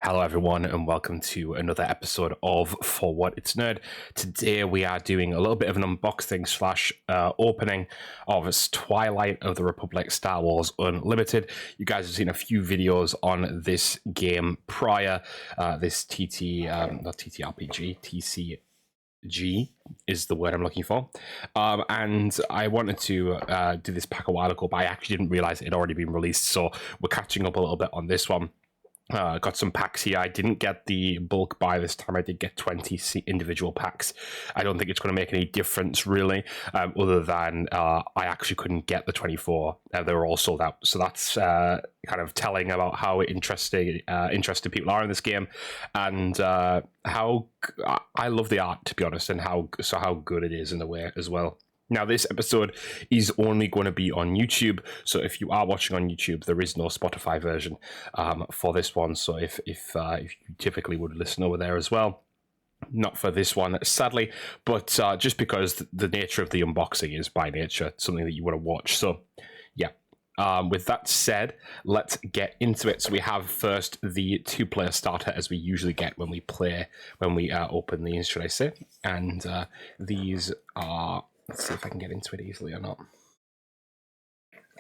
Hello everyone and welcome to another episode of For What It's Nerd. Today we are doing a little bit of an unboxing slash opening of Twilight of the Republic Star Wars Unlimited. You guys have seen a few videos on this game prior. This not TTRPG, TCG is the word I'm looking for. And I wanted to do this pack a while ago, but I actually didn't realize it had already been released. So we're catching up a little bit on this one. Got some packs here. I didn't get the bulk buy this time. I did get 20 individual packs. I don't think it's going to make any difference really, other than I actually couldn't get the 24. They were all sold out. So that's kind of telling about how interested people are in this game, and how I love the art, to be honest, and how good it is in a way as well. Now, this episode is only going to be on YouTube, so if you are watching on YouTube, there is no Spotify version for this one. So if you typically would listen over there as well, not for this one, sadly, but just because the nature of the unboxing is by nature something that you want to watch. So, yeah. With that said, let's get into it. So we have first the two-player starter, as we usually get when we open these, should I say? And these are. Let's see if I can get into it easily or not.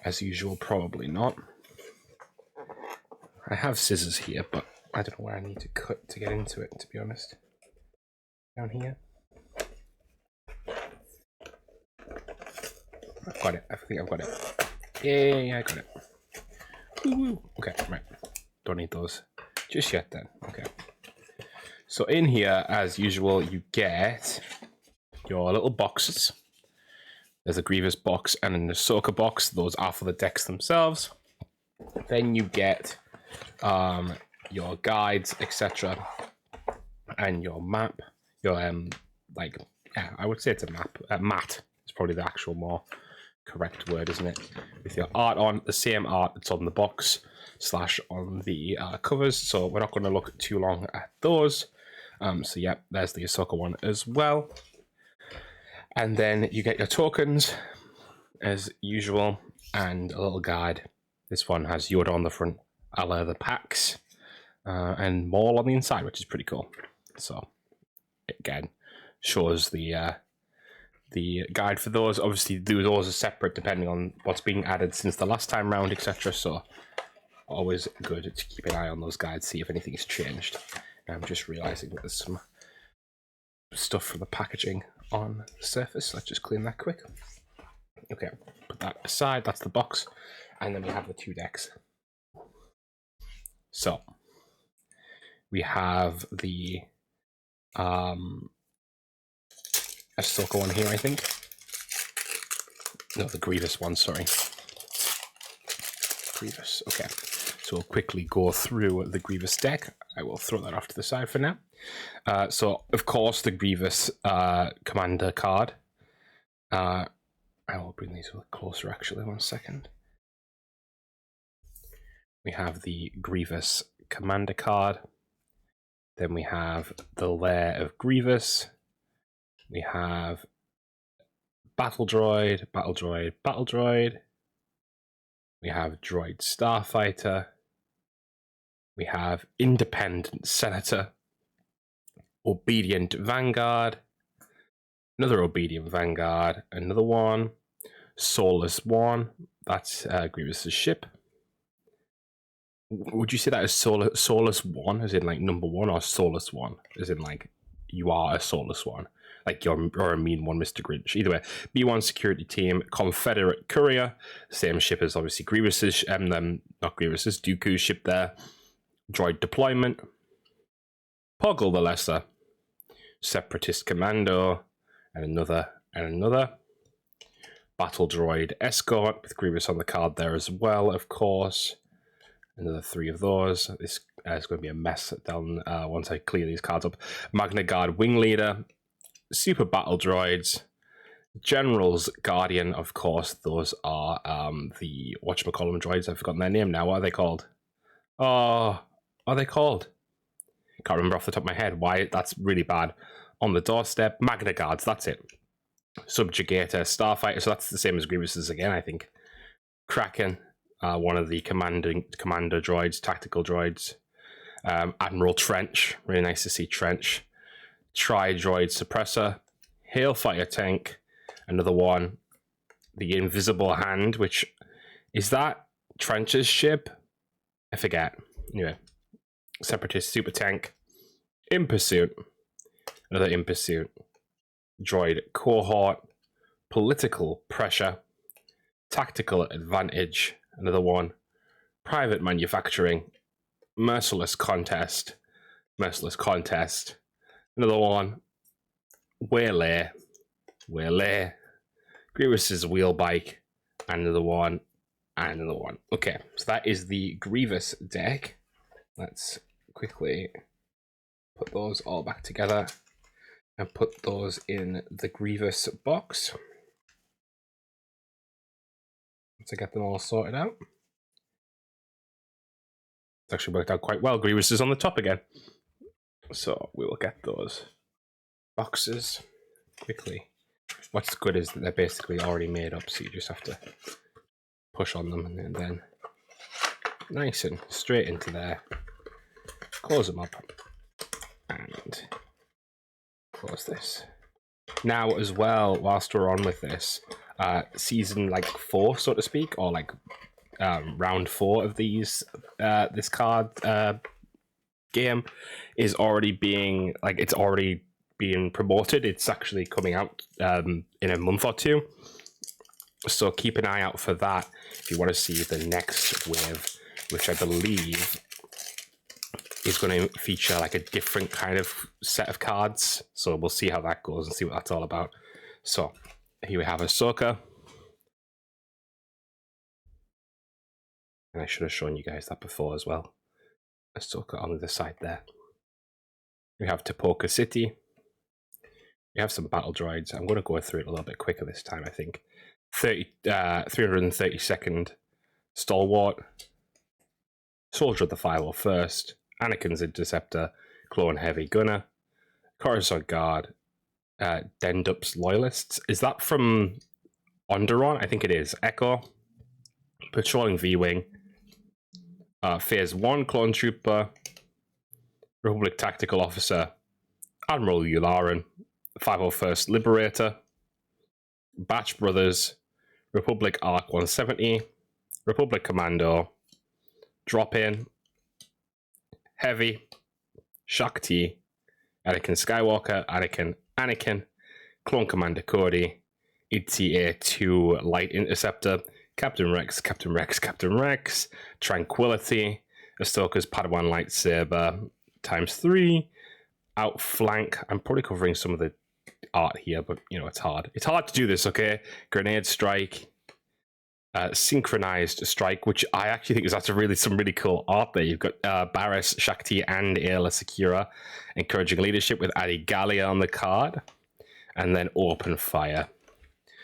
As usual, probably not. I have scissors here, but I don't know where I need to cut to get into it, to be honest. Down here. I've got it. I think I've got it. Yeah, I got it. Woo-woo. Okay, right. Don't need those just yet then. Okay. So in here, as usual, you get your little boxes. There's a Grievous box and an Ahsoka box. Those are for the decks themselves. Then you get your guides, etc., and your map. Your I would say it's a map. Mat is probably the actual more correct word, isn't it? With your art on, the same art that's on the box / on the covers. So we're not going to look too long at those. So yeah, there's the Ahsoka one as well. And then you get your tokens, as usual, and a little guide. This one has Yoda on the front, a la the packs, and Maul on the inside, which is pretty cool. So, again, shows the guide for those. Obviously, those are separate depending on what's being added since the last time round, etc. So, always good to keep an eye on those guides, see if anything's changed. And I'm just realizing that there's some stuff from the packaging on the surface. Let's just clean that quick. Okay, put that aside. That's the box, and then we have the two decks. So we have the Ahsoka one here, I think. No, the Grievous one. Sorry, Grievous. Okay, so we'll quickly go through the Grievous deck. I will throw that off to the side for now. So, of course, the Grievous Commander card. I will bring these a little closer, actually, 1 second. We have the Grievous Commander card. Then we have the Lair of Grievous. We have Battle Droid, Battle Droid, Battle Droid. We have Droid Starfighter. We have Independent Senator, Obedient Vanguard, another Obedient Vanguard, another one, Soulless One. That's Grievous's ship. Would you say that is Soulless One, as in like number one, or Soulless One, as in like you are a Soulless One, like you're a mean one, Mr. Grinch? Either way, B1 Security Team, Confederate Courier, same ship as obviously Grievous's, not Grievous's, Dooku's ship there. Droid Deployment, Poggle the Lesser, Separatist Commando, and another. Battle Droid Escort with Grievous on the card there as well, of course. Another 3 of those. This is going to be a mess down once I clear these cards up. Magna Guard Wing Leader, Super Battle Droids, General's Guardian, of course. Those are the whatchamacallem droids. I've forgotten their name now. What are they called? Oh, what are they called? Can't remember off the top of my head. Why? That's really bad. On the doorstep, Magna Guards, that's it. Subjugator, Starfighter, so that's the same as Grievous's again, I think. Kraken, one of the commander droids, tactical droids. Admiral Trench, really nice to see Trench. Tri-Droid Suppressor, Hailfire Tank, another one. The Invisible Hand, which is that Trench's ship? I forget. Anyway, Separatist Super Tank, In Pursuit, another In Pursuit. Droid Cohort, Political Pressure, Tactical Advantage, another one. Private Manufacturing, Merciless Contest, another one. Waylay, Grievous's Wheel Bike, another one, and another one. Okay, so that is the Grievous deck. Let's quickly put those all back together and put those in the Grievous box to get them all sorted out. It's actually worked out quite well. Grievous is on the top again. So we will get those boxes quickly. What's good is that they're basically already made up, so you just have to push on them and then nice and straight into there. Close them up and close this. Now as well, whilst we're on with this, season like 4, so to speak, or like round 4 of these this card game is already being it's already being promoted. It's actually coming out in a month or two, so keep an eye out for that if you want to see the next wave, which I believe is going to feature like a different kind of set of cards. So we'll see how that goes and see what that's all about. So here we have Ahsoka, and I should have shown you guys that before as well. Ahsoka on the side there. We have Tapoka City. We have some battle droids. I'm going to go through it a little bit quicker this time, I think. 332nd Stalwart, Soldier of the 501st, Anakin's Interceptor, Clone Heavy Gunner, Coruscant Guard, Dendup's Loyalists. Is that from Onderon? I think it is. Echo, Patrolling V-Wing, Phase 1 Clone Trooper, Republic Tactical Officer, Admiral Yularen, 501st Liberator, Batch Brothers, Republic Arc 170, Republic Commando, Drop In, Heavy, Shakti, Anakin Skywalker, Anakin, Clone Commander Cody, ETA-2 Light Interceptor, Captain Rex, Tranquility, Ahsoka's Padawan Lightsaber ×3, Outflank. I'm probably covering some of the art here, but you know, it's hard. It's hard to do this, okay? Grenade Strike, Synchronized Strike, which I actually think is some really cool art there. You've got Barriss, Shakti, and Ayla Secura encouraging leadership with Adi Gallia on the card, and then Open Fire.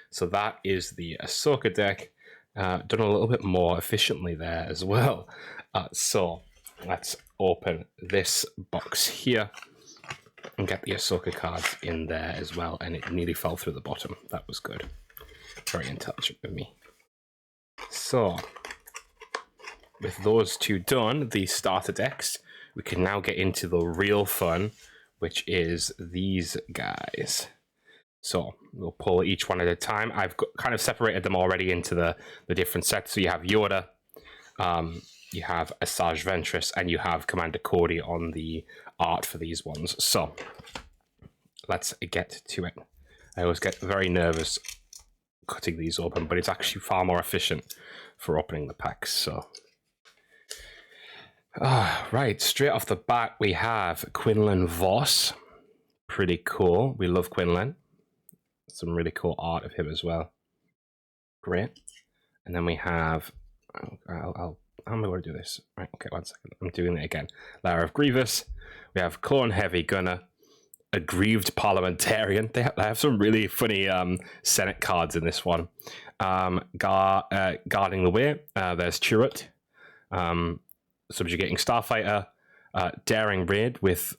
So that is the Ahsoka deck, done a little bit more efficiently there as well. So let's open this box here and get the Ahsoka cards in there as well. And it nearly fell through the bottom. That was good. Very intelligent of me. So with those two done, the starter decks, we can now get into the real fun, which is these guys. So we'll pull each one at a time. I've kind of separated them already into the different sets. So you have Yoda, you have Asajj Ventress, and you have Commander Cody on the art for these ones. So let's get to it. I always get very nervous cutting these open, but it's actually far more efficient for opening the packs. So right, straight off the bat, we have Quinlan Vos. Pretty cool. We love Quinlan. Some really cool art of him as well. Great. And then we have, how am I going to do this? Right, okay, 1 second. I'm doing it again. Lara of Grievous. We have Clone Heavy Gunner, Aggrieved Parliamentarian. They have some really funny Senate cards in this one. Guarding the Way. There's Chirrut. Subjugating Starfighter. Daring Raid with,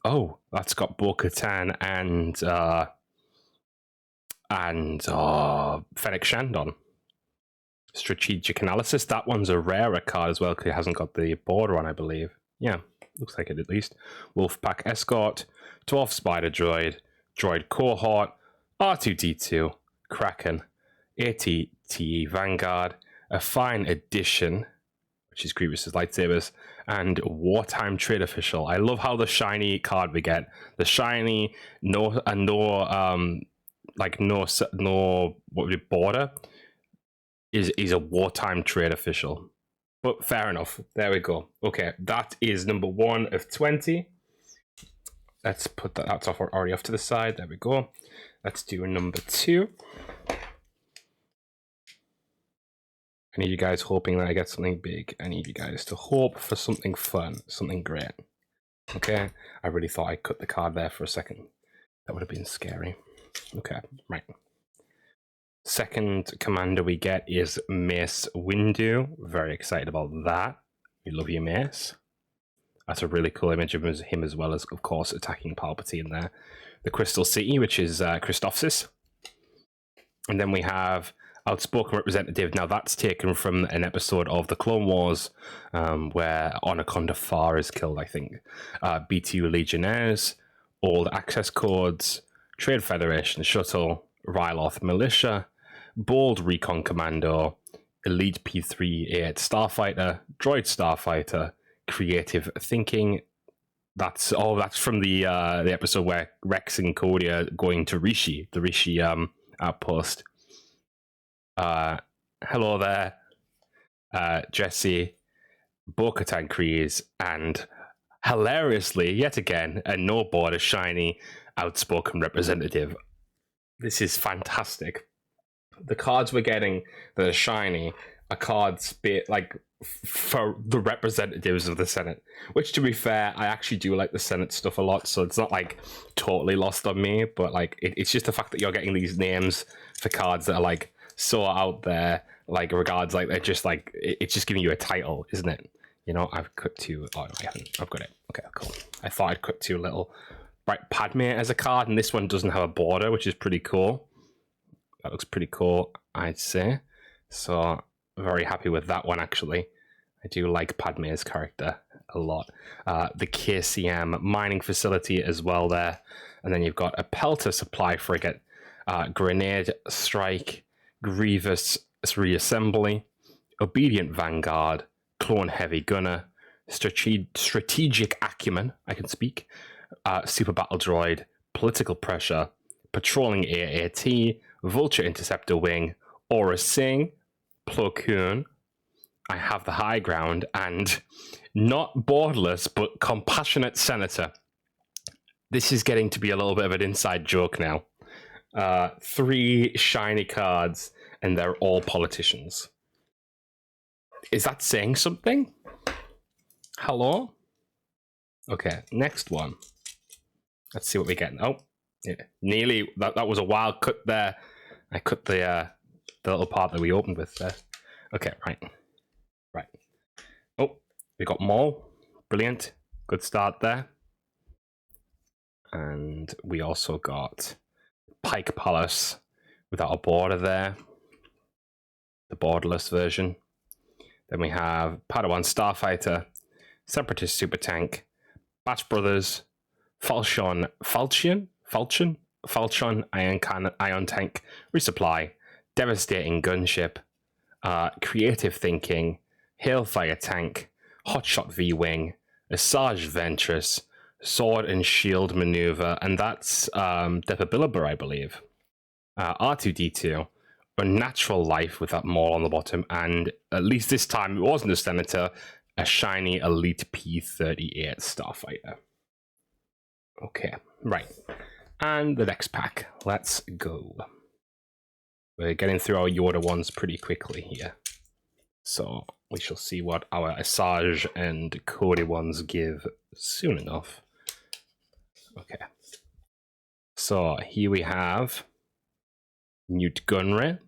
that's got Bo-Katan and Fennec Shandon. Strategic Analysis. That one's a rarer card as well because it hasn't got the border on, I believe. Yeah, Looks like it at least. Wolfpack Escort, Dwarf Spider Droid, Droid Cohort, R2D2, Kraken, ATTE Vanguard, a Fine Edition, which is Grievous's lightsabers, and Wartime Trade Official. I love how the shiny card we get, the shiny no border is a Wartime Trade Official. But fair enough. There we go. Okay, that is number 1 of 20. Let's put that's already off to the side. There we go. Let's do number 2. I need you guys hoping that I get something big. I need you guys to hope for something fun, something great. Okay, I really thought I'd cut the card there for a second. That would have been scary. Okay, right. Second commander we get is Mace Windu. Very excited about that. We love you, Mace. That's a really cool image of him as well as, of course, attacking Palpatine there. The Crystal City, which is Christophsis. And then we have Outspoken Representative. Now that's taken from an episode of the Clone Wars where Anaconda Farr is killed, I think. B2 Legionnaires, Old Access Codes, Trade Federation Shuttle, Ryloth Militia, Bold Recon Commando, Elite P3A8 Starfighter, Droid Starfighter, Creative Thinking. That's from the episode where Rex and Cody are going to Rishi, the Rishi outpost. Hello there, Jesse, Bo-Katan Kryze, and hilariously, yet again, a no border shiny Outspoken Representative. This is fantastic. The cards we're getting that are shiny are cards for the representatives of the Senate, which, to be fair, I actually do like the Senate stuff a lot, so it's not like totally lost on me, but like it's just the fact that you're getting these names for cards that are like so out there, like regards, like they're just like it's just giving you a title, isn't it? You know, I've cut to I've got it. Okay, cool. I thought I'd cut to a little right Padme as a card, and this one doesn't have a border, which is pretty cool. That looks pretty cool, I'd say. So very happy with that one, actually. I do like Padme's character a lot. The KCM mining facility as well there, and then you've got a Pelter supply frigate, Grenade Strike, Grievous Reassembly, Obedient Vanguard, Clone Heavy Gunner, Strategic Acumen, I can speak, Super Battle Droid, Political Pressure, Patrolling AAT, Vulture Interceptor Wing, Aura Singh, Plo Koon, I Have the High Ground, and not borderless, but Compassionate Senator. This is getting to be a little bit of an inside joke now. 3 shiny cards, and they're all politicians. Is that saying something? Hello? Okay, next one. Let's see what we get. Oh, yeah, nearly. That was a wild cut there. I cut the little part that we opened with there. Okay, right. Oh, we got Maul. Brilliant. Good start there. And we also got Pike Palace without a border there. The borderless version. Then we have Padawan Starfighter, Separatist Super Tank, Batch Brothers, Falchion Ion Tank, Resupply, Devastating Gunship, Creative Thinking, Hailfire Tank, Hotshot V-Wing, Asajj Ventress, Sword and Shield Maneuver, and that's Depabilaba, I believe. R2D2, Unnatural Life with that Maul on the bottom, and at least this time it wasn't a Senator, a shiny Elite P38 Starfighter. Okay, right. And the next pack. Let's go. We're getting through our Yoda ones pretty quickly here. So we shall see what our Asajj and Cody ones give soon enough. Okay. So here we have Newt Gunray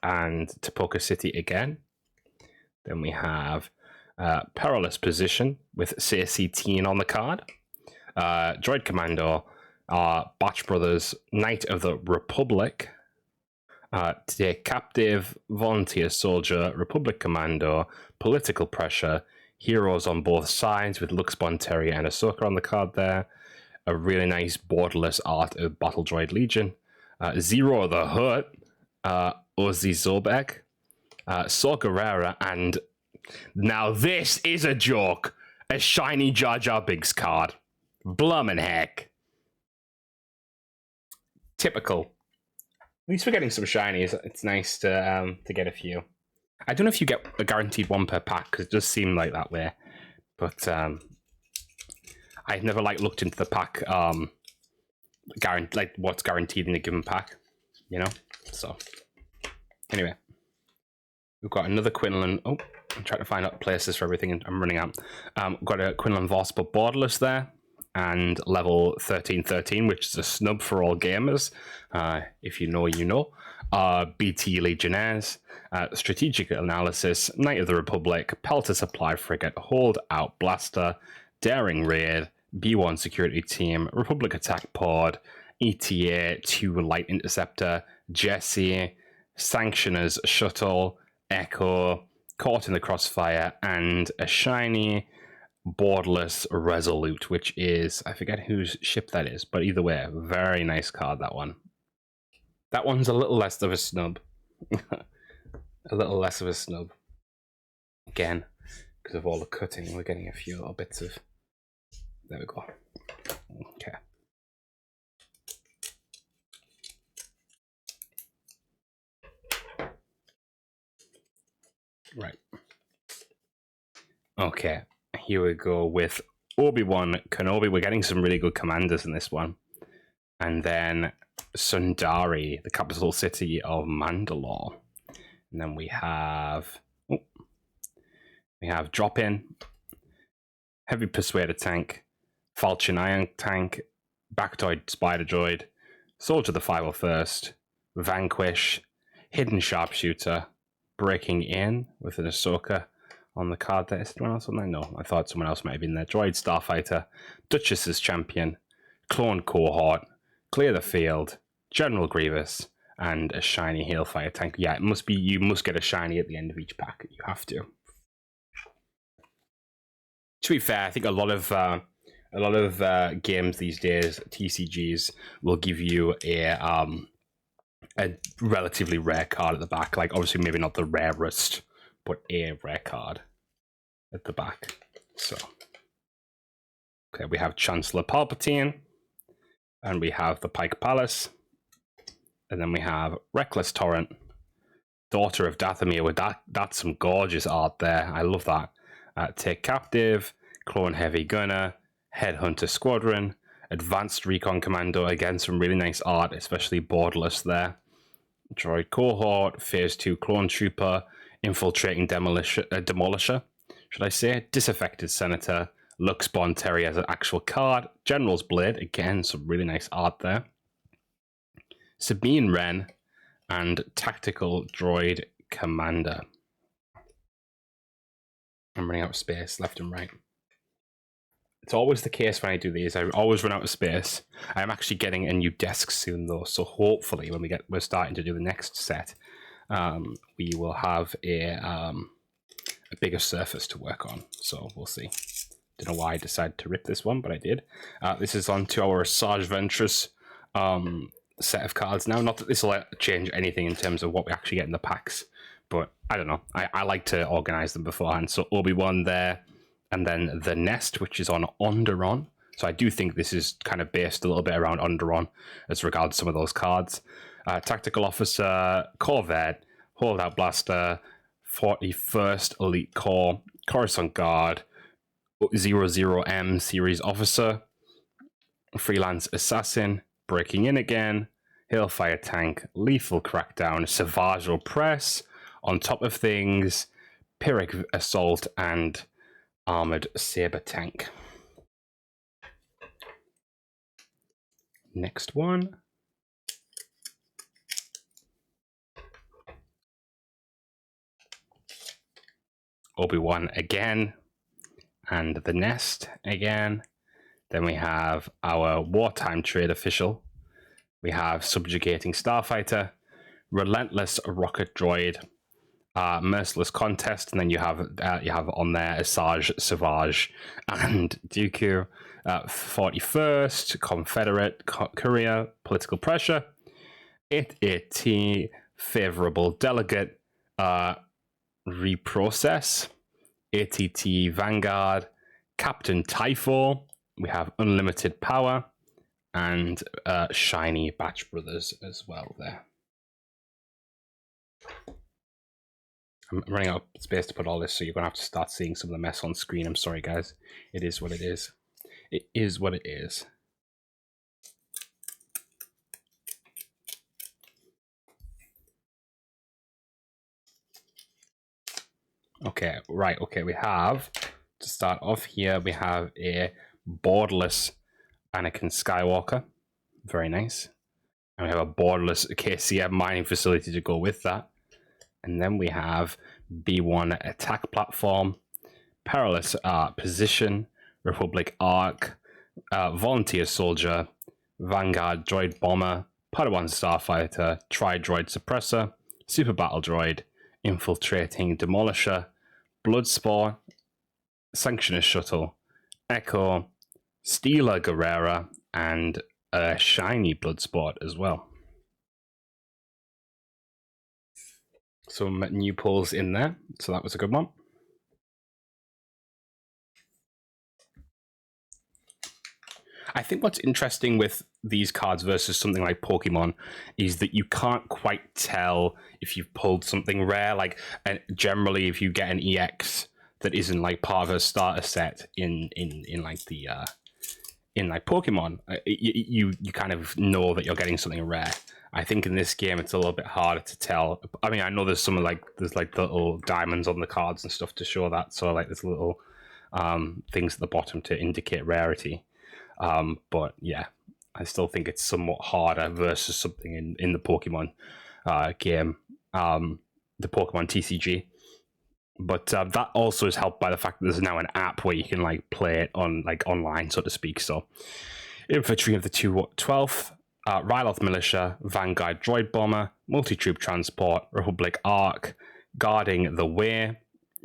and Topoka City again. Then we have Perilous Position with CSC-10 on the card. Droid Commando, Batch Brothers, Knight of the Republic, Today Captive, Volunteer Soldier, Republic Commando, Political Pressure, heroes on both sides with Lux Bonteria and Ahsoka on the card there. A really nice borderless art of Battle Droid Legion. Zero the Hutt, Ozzy Zobek, Saw Gerrera, and now this is a joke, a shiny Jar Jar Binks card. Blummin' heck. Typical. At least we're getting some shinies. It's nice to get a few. I don't know if you get a guaranteed one per pack, because it does seem like that way. But I've never looked into the pack what's guaranteed in a given pack, you know. So anyway, we've got another Quinlan. Oh, I'm trying to find out places for everything, and I'm running out. Got a Quinlan Voss, but borderless there, and level 1313, which is a snub for all gamers. If you know, you know. BT Legionnaires, Strategic Analysis, Knight of the Republic, Pelter Supply Frigate, Hold Out Blaster, Daring Raid, B1 Security Team, Republic Attack Pod, ETA 2 Light Interceptor, Jesse, Sanctioners Shuttle, Echo, Caught in the Crossfire, and a shiny borderless Resolute, which is, I forget whose ship that is, but either way, very nice card, that one. That one's a little less of a snub. A little less of a snub. Again, because of all the cutting, we're getting a few little bits of... There we go. Okay. Right. Okay, here we go with Obi-Wan Kenobi. We're getting some really good commanders in this one. And then Sundari, the capital city of Mandalore. And then we have Drop-In, Heavy Persuader Tank, Falchion Iron Tank, Bactoid Spider Droid, Soldier the 501st, Vanquish, Hidden Sharpshooter, Breaking In with an Ahsoka on the card there. Is anyone else on there? No, I thought someone else might have been there. Droid Starfighter, Duchess's Champion, Clone Cohort, Clear the Field, General Grievous, and a shiny Hailfire Tank. Yeah, it must be, you must get a shiny at the end of each pack. You have to. To be fair, I think a lot of games these days, TCGs, will give you a relatively rare card at the back. Like, obviously, maybe not the rarest, but a rare card at the back. So, okay, we have Chancellor Palpatine, and we have the Pike Palace, and then we have Reckless Torrent, Daughter of Dathomir. With that's some gorgeous art there. I love that. Take Captive, Clone Heavy Gunner, Headhunter Squadron, Advanced Recon Commando. Again, some really nice art, especially borderless there. Droid Cohort, Phase 2 Clone Trooper, Infiltrating Demolisher, should I say? Disaffected Senator, Lux Bonteria as an actual card, General's Blade. Again, some really nice art there. Sabine Wren, and Tactical Droid Commander. I'm running out of space left and right. It's always the case when I do these. I always run out of space. I'm actually getting a new desk soon, though, so hopefully when we're starting to do the next set, we will have a bigger surface to work on. So we'll see. Don't know why I decided to rip this one, but I did. This is on to our Sarge Ventress set of cards now. Not that this will change anything in terms of what we actually get in the packs, but I don't know. I like to organize them beforehand. So Obi-Wan there, and then the Nest, which is on Onderon. So I do think this is kind of based a little bit around Onderon as regards some of those cards. Tactical Officer, Corvette, Holdout Blaster, 41st Elite Corps, Coruscant Guard, 00M Series Officer, Freelance Assassin, Breaking In Again, Hailfire Tank, Lethal Crackdown, Savage Press, On Top of Things, Pyrrhic Assault, and Armored Saber Tank. Next one. Obi-Wan again, and the Nest again. Then we have our Wartime Trade Official. We have Subjugating Starfighter, Relentless Rocket Droid, Merciless Contest, and then you have on there Asajj, Savage, and Dooku. 41st, Confederate, Korea, Political Pressure. 8AT, Favorable Delegate, Reprocess. ATT, Vanguard, Captain Typho. We have Unlimited Power, and Shiny Batch Brothers as well there. I'm running out of space to put all this, so you're going to have to start seeing some of the mess on screen. I'm sorry, guys. It is what it is. It is what it is. Okay, right. Okay, we have, to start off here, we have a borderless Anakin Skywalker. Very nice. And we have a borderless KCM mining facility to go with that. And then we have B1 attack platform, perilous position, Republic Arc, volunteer soldier, Vanguard droid bomber, Padawan starfighter, tri-droid suppressor, super battle droid, infiltrating demolisher, Bloodsport, sanctionist shuttle, Echo, Steeler Guerrera, and a shiny Bloodsport as well. Some new pulls in there, so that was a good one. I think what's interesting with these cards versus something like Pokemon is that you can't quite tell if you've pulled something rare. Like, and generally, if you get an EX that isn't like part of a starter set in Pokemon, you kind of know that you're getting something rare. I think in this game it's a little bit harder to tell. I mean, I know there's some there's like the little diamonds on the cards and stuff to show that. So like there's little things at the bottom to indicate rarity. But yeah, I still think it's somewhat harder versus something in the Pokemon game, the Pokemon TCG. But that also is helped by the fact that there's now an app where you can like play it on like online, so to speak. So Infantry of the 12th, Ryloth Militia, Vanguard Droid Bomber, Multi-Troop Transport, Republic Arc, Guarding the Way,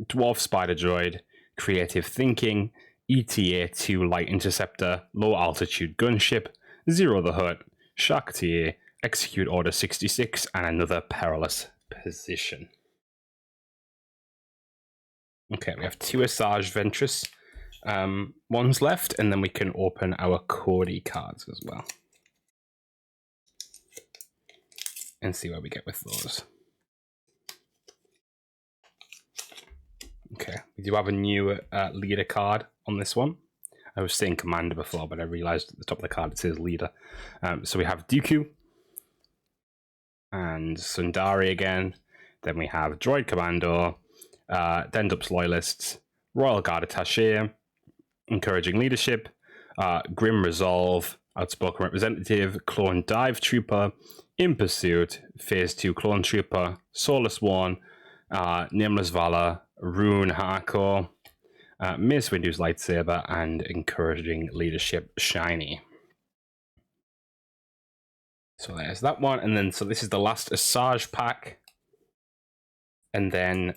Dwarf Spider Droid, Creative Thinking, ETA-2 Light Interceptor, Low Altitude Gunship, Zero the Hutt, Shakti, Execute Order 66, and another Perilous Position. Okay, we have 2 Asajj Ventress ones left, and then we can open our Cody cards as well. And see where we get with those. Okay, we do have a new leader card on this one. I was saying commander before, but I realized at the top of the card it says leader. So we have Dooku and Sundari again. Then we have Droid Commando, Dendup's Loyalists, Royal Guard Attaché, Encouraging Leadership, Grim Resolve, Outspoken Representative, Clone Dive Trooper, In Pursuit, Phase 2 Clone Trooper, Soulless One, Nameless Valor, Rune Harco, Mace Windu's Lightsaber, and Encouraging Leadership Shiny. So there's that one, and then so this is the last Asajj pack, and then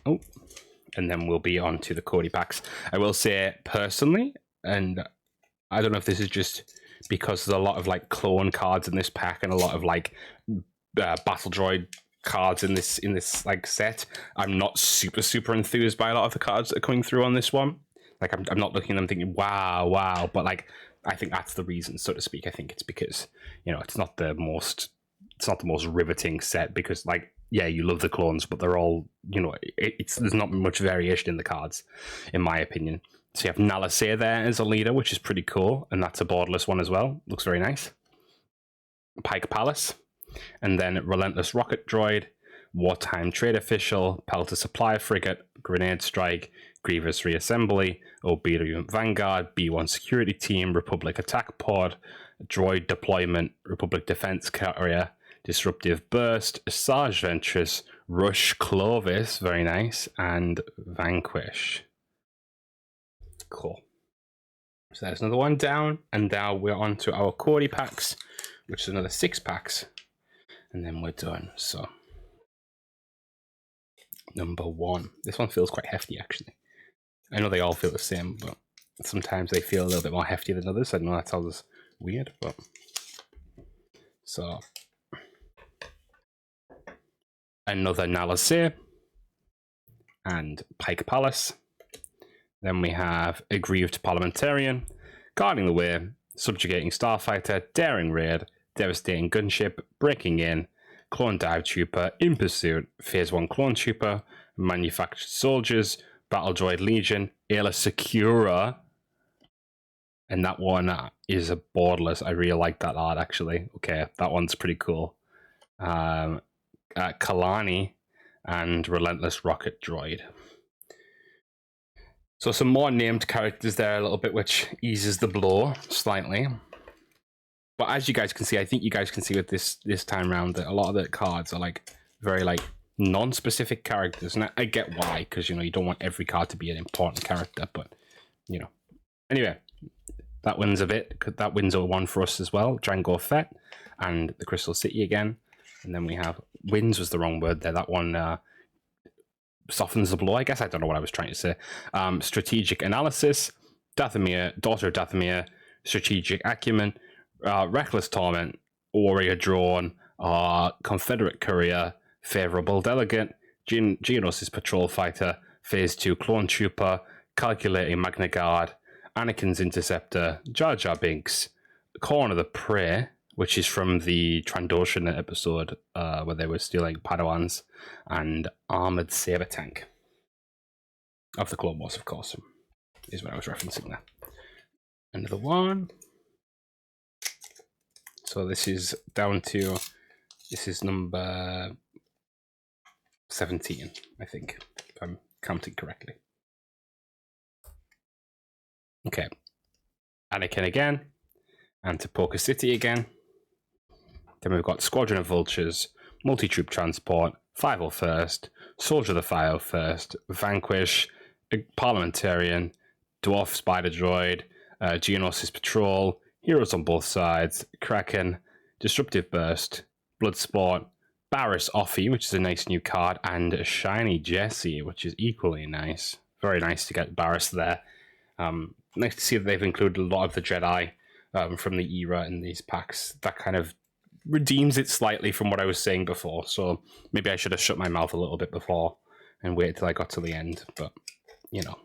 we'll be on to the Cody packs. I will say personally, and I don't know if this is just because there's a lot of like clone cards in this pack and a lot of like battle droid cards in this like set. I'm not super enthused by a lot of the cards that are coming through on this one. Like I'm not looking at them thinking wow, but like I think that's the reason, so to speak. I think it's because, you know, it's not the most riveting set, because like, yeah, you love the clones, but they're all, you know, there's not much variation in the cards, in my opinion. So you have Nalisay there as a leader, which is pretty cool, and that's a borderless one as well. Looks very nice. Pike Palace, and then Relentless Rocket Droid, Wartime Trade Official, Pelter Supply Frigate, Grenade Strike, Grievous Reassembly, Obedient Vanguard, B1 Security Team, Republic Attack Pod, Droid Deployment, Republic Defense Carrier, Disruptive Burst, Asajj Ventress, Rush Clovis, very nice, and Vanquish. Cool. So there's another one down, and now we're on to our Cody packs, which is another 6 packs, and then we're done. So number 1. This one feels quite hefty, actually. I know they all feel the same, but sometimes they feel a little bit more hefty than others. I know that sounds weird, but... So... Another Nalase. And Pike Palace. Then we have Aggrieved Parliamentarian, Guarding the Way, Subjugating Starfighter, Daring Raid, Devastating Gunship, Breaking In, Clone Dive Trooper, In Pursuit, Phase 1 Clone Trooper, Manufactured Soldiers, Battle Droid Legion, Ayla Secura, and that one is a borderless. I really like that art, actually. Okay, that one's pretty cool. Kalani, and Relentless Rocket Droid. So some more named characters there a little bit, which eases the blow slightly. But as you guys can see, I think you guys can see with this time around that a lot of the cards are like very like non-specific characters, and I get why, because you know you don't want every card to be an important character, but you know. Anyway, that wins a bit. That wins a 1 for us as well. Django Fett and the Crystal City again, and then we have wins was the wrong word there. That one softens the blow, I guess. I don't know what I was trying to say. Strategic Analysis, Dathomir, Daughter of Dathomir, Strategic Acumen, Reckless Torment, Warrior Drone, Confederate Courier, Favorable Delegate, Geonosis Patrol Fighter, Phase 2 Clone Trooper, Calculating Magna Guard, Anakin's Interceptor, Jar Jar Binks, Corn of the Prey, which is from the Trandoshan episode where they were stealing Padawans, and Armored Saber Tank. Of the Clone Wars, of course, is what I was referencing there. Another one. So this is down to, this is number 17, I think, if I'm counting correctly. Okay. Anakin again, and Tapoka City again. Then we've got Squadron of Vultures, Multi-Troop Transport, 501st, Soldier of the 501st, Vanquish, Parliamentarian, Dwarf Spider Droid, Geonosis Patrol, Heroes on Both Sides, Kraken, Disruptive Burst, Bloodsport, Barriss Offie, which is a nice new card, and a Shiny Jessie, which is equally nice. Very nice to get Barriss there. Nice to see that they've included a lot of the Jedi from the era in these packs. That kind of redeems it slightly from what I was saying before, so maybe I should have shut my mouth a little bit before and waited till I got to the end, but you know,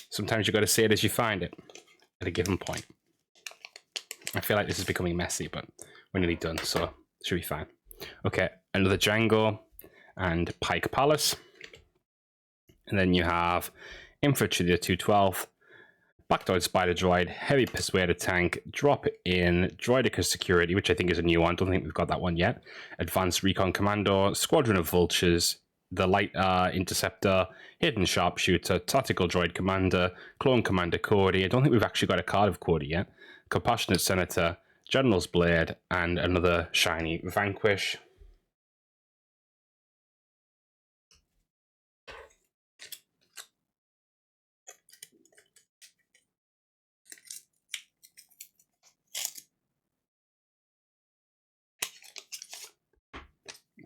sometimes you got to say it as you find it at a given point. I feel like this is becoming messy, but we're nearly done, so it should be fine. Okay, another Django and Pike Palace, and then you have Infantry the 212th, Blackdoid Spider Droid, Heavy Persuader Tank, Drop In, Droideka Security, which I think is a new one. Don't think we've got that one yet. Advanced Recon Commando, Squadron of Vultures, the Light Interceptor, Hidden Sharpshooter, Tactical Droid Commander, Clone Commander Cody. I don't think we've actually got a card of Cody yet. Compassionate Senator, General's Blade, and another shiny Vanquish.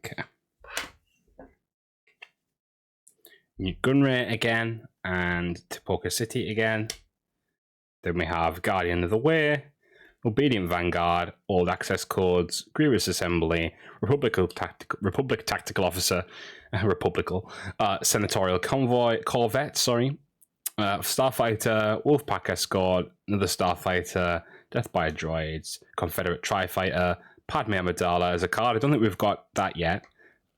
Okay. New Gunray again, and Tapoka City again. Then we have Guardian of the Way, Obedient Vanguard, Old Access Codes, Grievous Assembly, Republic Tactical Officer, Senatorial Corvette, Starfighter, Wolfpack Escort, another Starfighter, Death by Droids, Confederate Tri-Fighter, Padme Amidala as a card. I don't think we've got that yet.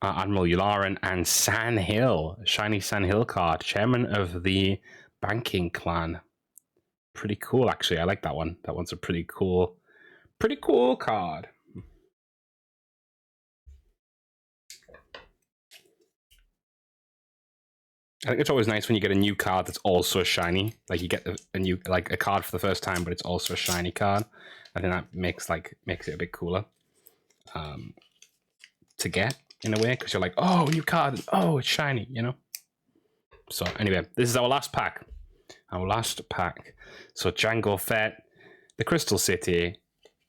Admiral Yularen, and San Hill, shiny San Hill card, Chairman of the Banking Clan. Pretty cool, actually. I like that one. That one's a pretty cool card. I think it's always nice when you get a new card that's also shiny. Like you get a new, like a card for the first time, but it's also a shiny card. I think that makes it a bit cooler to get in a way, because you're like, oh, new card, oh, it's shiny, you know. So anyway, this is our last pack. So Django Fett, the Crystal City,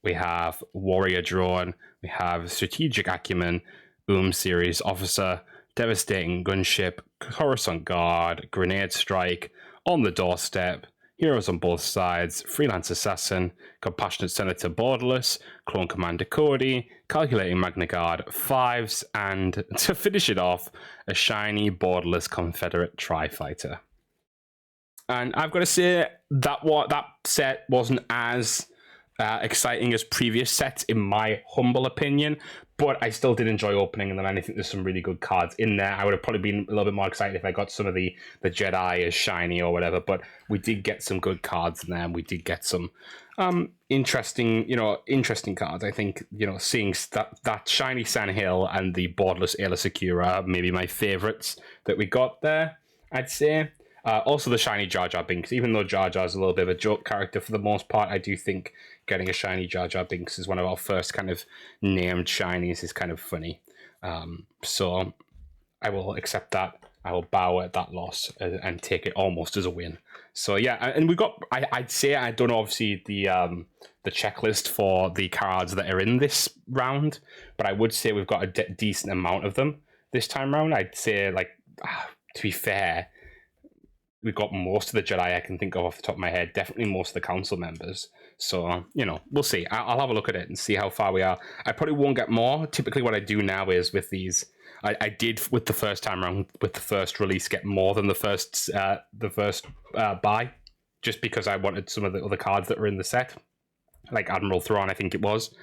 we have Warrior Drone, we have Strategic Acumen, Series Officer, Devastating Gunship, Coruscant Guard, Grenade Strike, On the Doorstep, Heroes on Both Sides, Freelance Assassin, Compassionate Senator Borderless, Clone Commander Cody, Calculating Magna Guard, 5s, and to finish it off, a shiny Borderless Confederate Tri-Fighter. And I've got to say that set wasn't as exciting as previous sets, in my humble opinion, but I still did enjoy opening them, and I think there's some really good cards in there. I would have probably been a little bit more excited if I got some of the Jedi as shiny or whatever, but we did get some good cards in there, and we did get some interesting cards. I think, seeing that shiny Sandhill and the Borderless Ayla Secura are maybe my favorites that we got there, I'd say. Also the shiny Jar Jar Binks, even though Jar Jar's a little bit of a joke character for the most part, I do think getting a shiny Jar Jar Binks as one of our first kind of named shinies is kind of funny. So I will accept that. I will bow at that loss and take it almost as a win. So yeah, and we got, I'd say, I don't know obviously the checklist for the cards that are in this round, but I would say we've got a decent amount of them this time round. I'd say, to be fair, we've got most of the Jedi I can think of off the top of my head. Definitely most of the council members. So, we'll see. I'll have a look at it and see how far we are. I probably won't get more. Typically what I do now is with these, I did with the first time around, with the first release, get more than the first buy, just because I wanted some of the other cards that were in the set, like Admiral Thrawn, I think it was.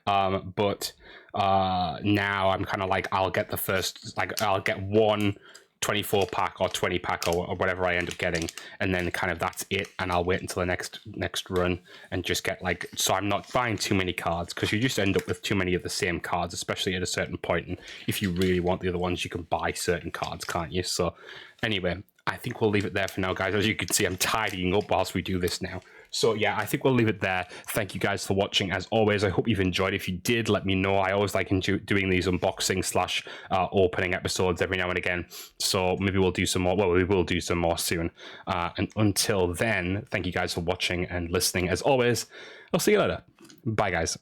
But now I'm kind of like, I'll get the first, I'll get one 24 pack or 20 pack or whatever I end up getting, and then kind of that's it, and I'll wait until the next run and just get so I'm not buying too many cards, because you just end up with too many of the same cards, especially at a certain point, and if you really want the other ones, you can buy certain cards, can't you? So anyway, I think we'll leave it there for now, guys. As you can see, I'm tidying up whilst we do this now. So yeah, I think we'll leave it there. Thank you guys for watching. As always, I hope you've enjoyed. If you did, let me know. I always like doing these unboxing / opening episodes every now and again. So maybe we'll do some more. Well, we will do some more soon. And until then, thank you guys for watching and listening. As always, I'll see you later. Bye, guys.